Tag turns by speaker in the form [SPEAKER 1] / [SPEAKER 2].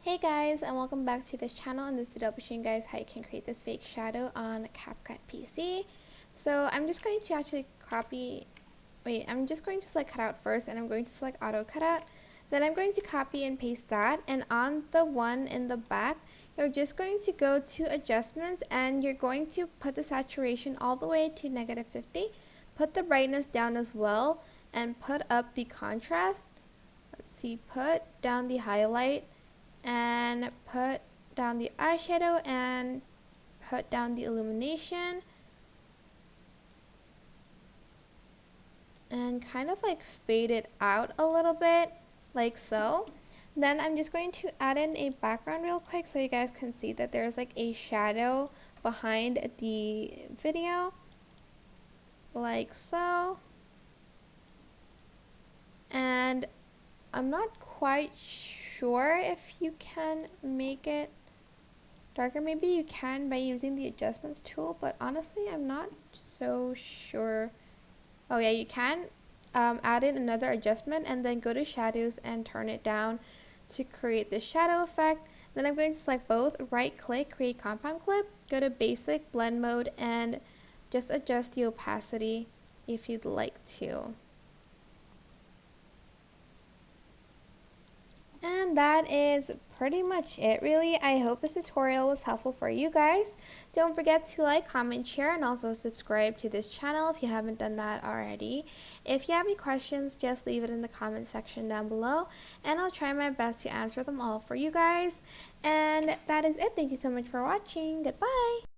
[SPEAKER 1] Hey guys, and welcome back to this channel. In this video I'll be showing you guys how you can create this fake shadow on CapCut PC. So I'm just going to actually I'm just going to select cutout first, and I'm going to select auto cutout. Then I'm going to copy and paste that, and on the one in the back you're just going to go to adjustments, and you're going to put the saturation all the way to -50, put the brightness down as well, and put up the contrast. Let's see, put down the highlight, and put down the eyeshadow, and put down the illumination, and kind of like fade it out a little bit like so. Then I'm just going to add in a background real quick so you guys can see that there's like a shadow behind the video like so. And I'm not quite sure if you can make it darker. Maybe you can by using the adjustments tool, but honestly I'm not so sure. Oh yeah, you can add in another adjustment and then go to shadows and turn it down to create the shadow effect. Then I'm going to select both, right click, create compound clip, go to basic, blend mode, and just adjust the opacity if you'd like to. And that is pretty much it really. I hope this tutorial was helpful for you guys. Don't forget to like, comment, share, and also subscribe to this channel if you haven't done that already. If you have any questions, just leave it in the comment section down below, and I'll try my best to answer them all for you guys. And that is it. Thank you so much for watching. Goodbye.